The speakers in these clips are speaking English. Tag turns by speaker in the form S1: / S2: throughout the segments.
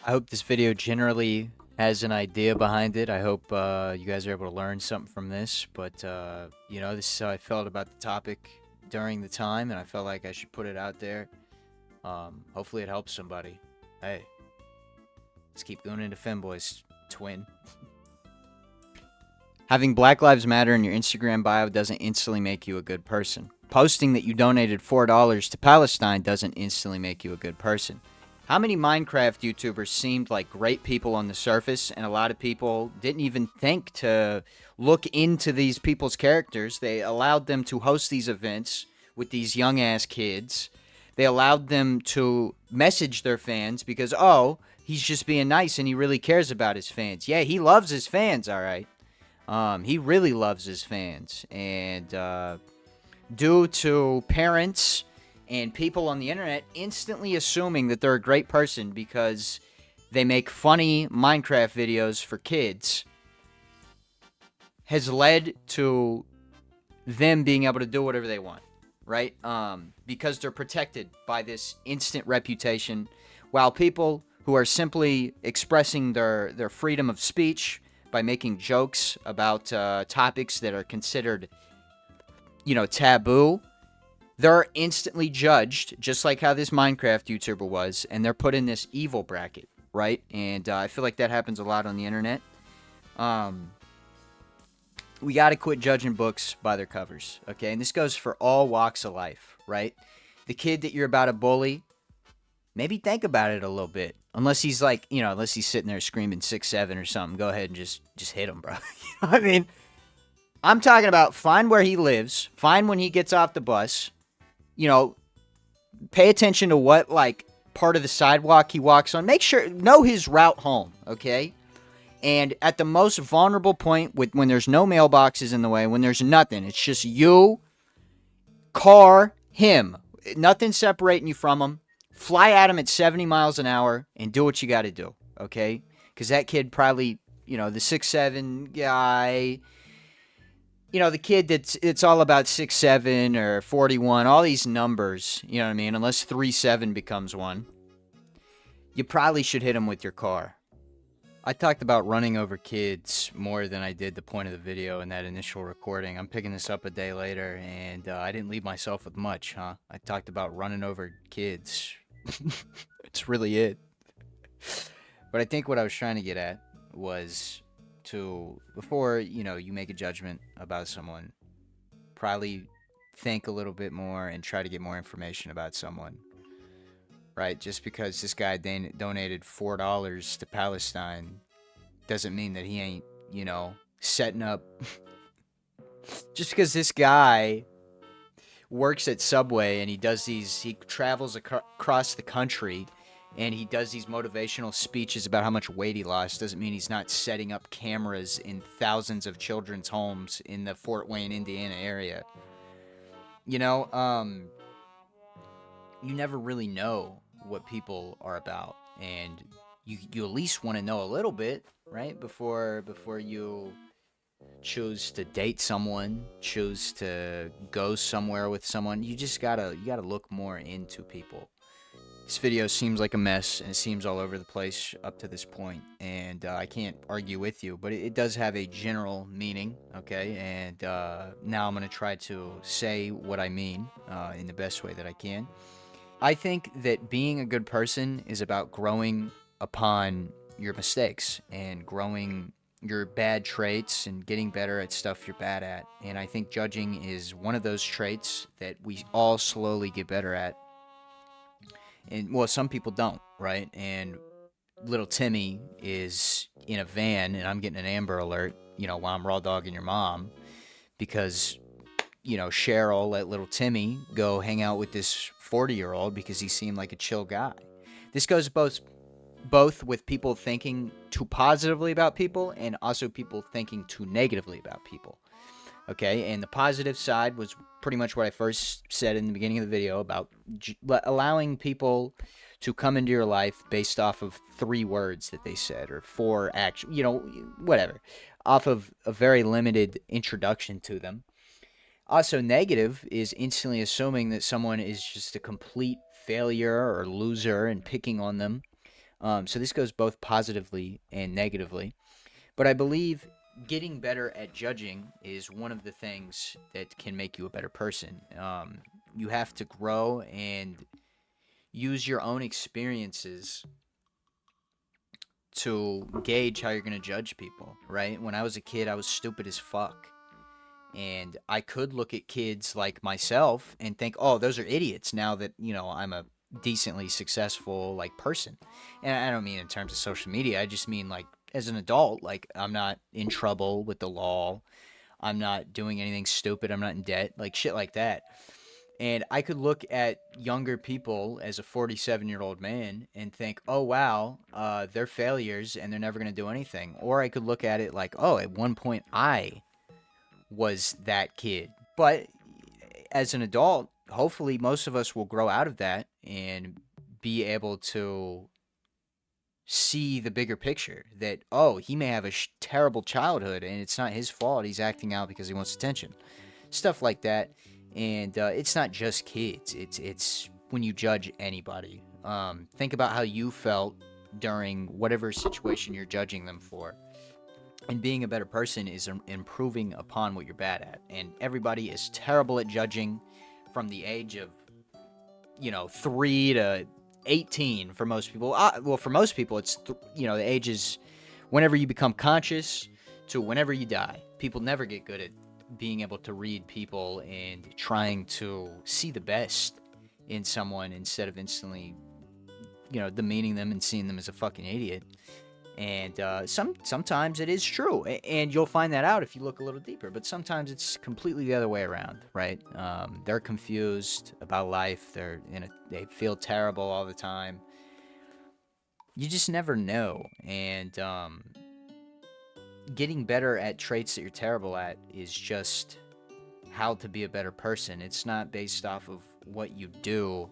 S1: I hope this video generally has an idea behind it. I hope you guys are able to learn something from this. But, this is how I felt about the topic during the time, and I felt like I should put it out there. Hopefully it helps somebody. Hey, let's keep going into Femboys, twin. Having Black Lives Matter in your Instagram bio doesn't instantly make you a good person. Posting that you donated $4 to Palestine doesn't instantly make you a good person. How many Minecraft YouTubers seemed like great people on the surface, and a lot of people didn't even think to look into these people's characters? They allowed them to host these events with these young ass kids. They allowed them to message their fans because, oh, he's just being nice and he really cares about his fans. Yeah, he loves his fans, all right. He really loves his fans. And due to parents and people on the internet instantly assuming that they're a great person because they make funny Minecraft videos for kids, has led to them being able to do whatever they want, right? Because they're protected by this instant reputation, while people who are simply expressing their freedom of speech by making jokes about topics that are considered, taboo, they're instantly judged, just like how this Minecraft YouTuber was, and they're put in this evil bracket, right? And I feel like that happens a lot on the internet. We got to quit judging books by their covers, okay? And this goes for all walks of life, right? The kid that you're about to bully, maybe think about it a little bit. Unless he's like, unless he's sitting there screaming 6'7" or something, go ahead and just hit him, bro. I mean, I'm talking about find where he lives, find when he gets off the bus, pay attention to what, part of the sidewalk he walks on. Know his route home, okay? And at the most vulnerable point, when there's no mailboxes in the way, when there's nothing, it's just you, car, him. Nothing separating you from him. Fly at him at 70 miles an hour and do what you got to do, okay? Because that kid probably, the 6'7" guy, the kid it's all about 6'7" or 41, all these numbers, you know what I mean? Unless 3'7" becomes one, you probably should hit him with your car. I talked about running over kids more than I did the point of the video in that initial recording. I'm picking this up a day later, and I didn't leave myself with much, huh? I talked about running over kids. It's really it. But I think what I was trying to get at was before, you make a judgment about someone, probably think a little bit more and try to get more information about someone. Right? Just because this guy donated $4 to Palestine doesn't mean that he ain't, setting up. Just because this guy works at Subway and he travels across the country and he does these motivational speeches about how much weight he lost doesn't mean he's not setting up cameras in thousands of children's homes in the Fort Wayne, Indiana area. You never really know what people are about, and you at least want to know a little bit, right, before you choose to date someone, choose to go somewhere with someone. You gotta look more into people. This video seems like a mess, and it seems all over the place up to this point, and I can't argue with you, but it does have a general meaning, okay? And now I'm going to try to say what I mean in the best way that I can. I think that being a good person is about growing upon your mistakes and growing your bad traits and getting better at stuff you're bad at. And I think judging is one of those traits that we all slowly get better at. And, well, some people don't, right? And little Timmy is in a van and I'm getting an Amber Alert, while I'm raw dogging your mom because, Cheryl let little Timmy go hang out with this 40-year-old because he seemed like a chill guy. This goes both with people thinking too positively about people and also people thinking too negatively about people. Okay, and the positive side was pretty much what I first said in the beginning of the video about allowing people to come into your life based off of 3 words that they said or 4 action, whatever, off of a very limited introduction to them. Also, negative is instantly assuming that someone is just a complete failure or loser and picking on them. So this goes both positively and negatively. But I believe getting better at judging is one of the things that can make you a better person. You have to grow and use your own experiences to gauge how you're going to judge people, right? When I was a kid, I was stupid as fuck. And I could look at kids like myself and think, oh, those are idiots now that, I'm a decently successful like person. And I don't mean in terms of social media. I just mean like as an adult, like I'm not in trouble with the law. I'm not doing anything stupid. I'm not in debt, like shit like that. And I could look at younger people as a 47-year-old man and think, oh, wow, they're failures and they're never going to do anything. Or I could look at it like, oh, at one point I was that kid. But as an adult, hopefully most of us will grow out of that and be able to see the bigger picture that, oh, he may have a terrible childhood and it's not his fault. He's acting out because he wants attention. Stuff like that. And it's not just kids. It's when you judge anybody. Think about how you felt during whatever situation you're judging them for. And being a better person is improving upon what you're bad at. And everybody is terrible at judging from the age of 3 to 18 for most people. Well, for most people, it's the age is whenever you become conscious to whenever you die. People never get good at being able to read people and trying to see the best in someone instead of instantly, demeaning them and seeing them as a fucking idiot. And sometimes it is true, and you'll find that out if you look a little deeper. But sometimes it's completely the other way around, right? They're confused about life. They feel terrible all the time. You just never know. And getting better at traits that you're terrible at is just how to be a better person. It's not based off of what you do.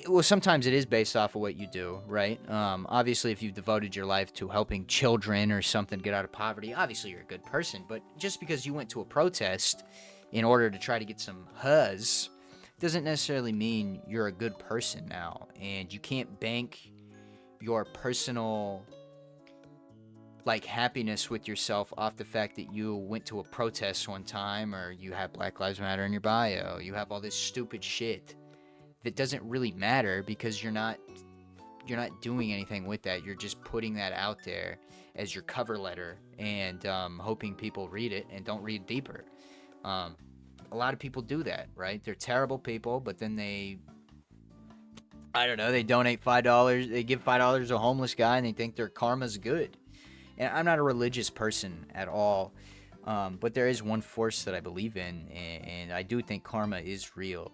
S1: Well, sometimes it is based off of what you do, right? Obviously, if you've devoted your life to helping children or something get out of poverty, obviously you're a good person. But just because you went to a protest in order to try to get some huzz doesn't necessarily mean you're a good person now. And you can't bank your personal happiness with yourself off the fact that you went to a protest one time, or you have Black Lives Matter in your bio. You have all this stupid shit that doesn't really matter because you're not doing anything with that. You're just putting that out there as your cover letter and hoping people read it and don't read deeper. A lot of people do that, right? They're terrible people, but then I don't know, they donate $5. They give $5 to a homeless guy and they think their karma's good. And I'm not a religious person at all, but there is one force that I believe in, and I do think karma is real.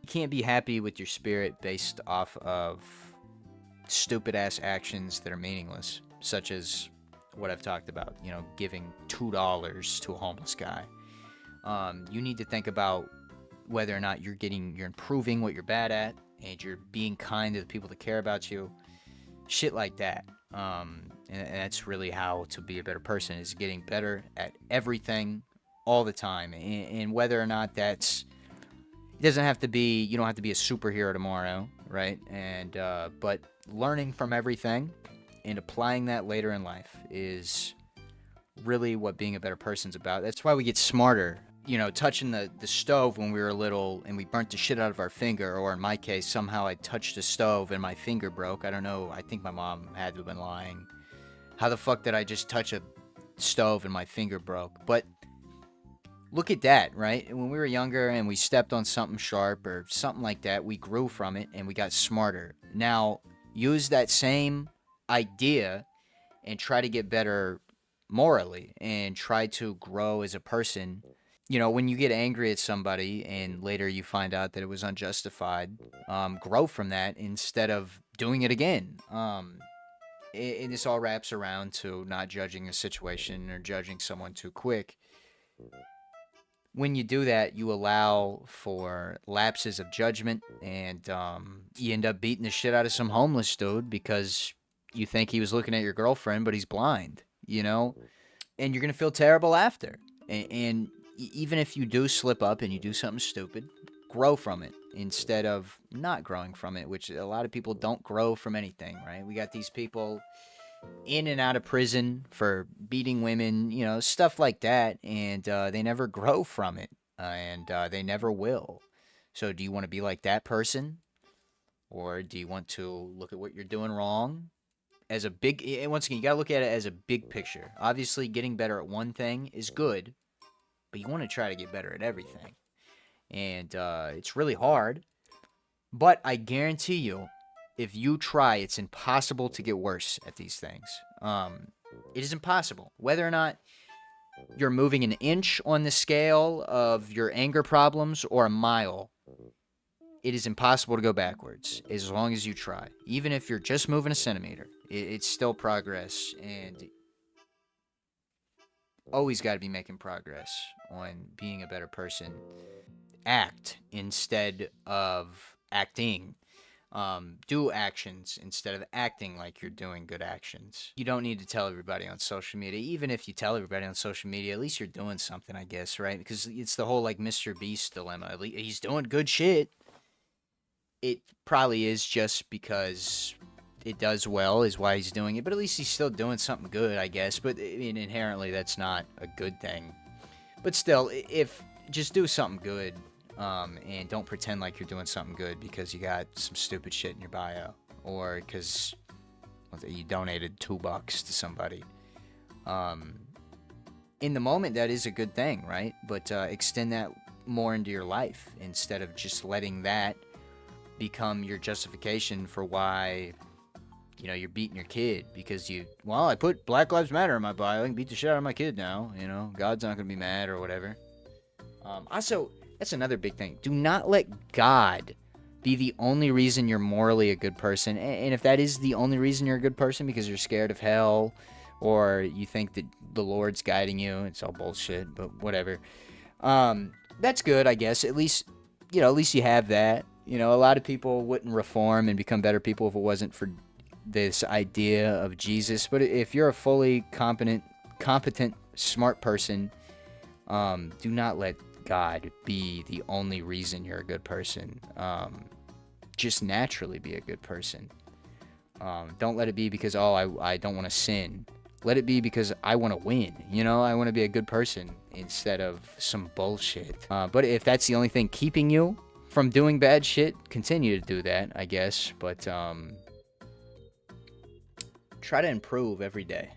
S1: You can't be happy with your spirit based off of stupid ass actions that are meaningless, such as what I've talked about, giving $2 to a homeless guy. You need to think about whether or not you're improving what you're bad at, and you're being kind to the people that care about you. Shit like that. And that's really how to be a better person, is getting better at everything all the time. And whether or not it doesn't have to be, you don't have to be a superhero tomorrow, right? And but learning from everything and applying that later in life is really what being a better person's about. That's why we get smarter. Touching the stove when we were little and we burnt the shit out of our finger, or in my case, somehow I touched the stove and my finger broke. I don't know. I think my mom had to have been lying. How the fuck did I just touch a stove and my finger broke? But look at that, right? When we were younger and we stepped on something sharp or something like that, we grew from it and we got smarter. Now, use that same idea and try to get better morally and try to grow as a person. When you get angry at somebody and later you find out that it was unjustified, grow from that instead of doing it again. And this all wraps around to not judging a situation or judging someone too quick. When you do that, you allow for lapses of judgment, and you end up beating the shit out of some homeless dude because you think he was looking at your girlfriend, but he's blind, and you're going to feel terrible after. And even if you do slip up and you do something stupid, grow from it instead of not growing from it, which a lot of people don't grow from anything, right? We got these people in and out of prison for beating women, stuff like that, and they never grow from it, and they never will. So, do you want to be like that person, or do you want to look at what you're doing wrong as a big? Once again, you gotta look at it as a big picture. Obviously, getting better at one thing is good, but you want to try to get better at everything, and it's really hard. But I guarantee you, if you try, it's impossible to get worse at these things. It is impossible. Whether or not you're moving an inch on the scale of your anger problems or a mile, it is impossible to go backwards as long as you try. Even if you're just moving a centimeter, it's still progress, and always got to be making progress on being a better person. Act instead of acting. Do actions instead of acting like you're doing good actions. You don't need to tell everybody on social media. Even if you tell everybody on social media, at least you're doing something, I guess, right? Because it's the whole like Mr. Beast dilemma. At least he's doing good shit. It probably is just because it does well is why he's doing it, but at least he's still doing something good, I guess. But I mean, inherently, that's not a good thing. But still, if just do something good. And don't pretend like you're doing something good because you got some stupid shit in your bio, or because you donated $2 to somebody. In the moment, that is a good thing, right? But extend that more into your life instead of just letting that become your justification for why you're beating your kid because I put Black Lives Matter in my bio. I can beat the shit out of my kid now. God's not gonna be mad or whatever. Also, that's another big thing. Do not let God be the only reason you're morally a good person. And if that is the only reason you're a good person because you're scared of hell or you think that the Lord's guiding you, it's all bullshit, but whatever. That's good, I guess. At least you have that. A lot of people wouldn't reform and become better people if it wasn't for this idea of Jesus. But if you're a fully competent, smart person, do not let God be the only reason you're a good person. Just naturally be a good person. Don't let it be because I don't want to sin. Let it be because I want to win. I want to be a good person instead of some bullshit. But if that's the only thing keeping you from doing bad shit, continue to do that, I guess. But try to improve every day.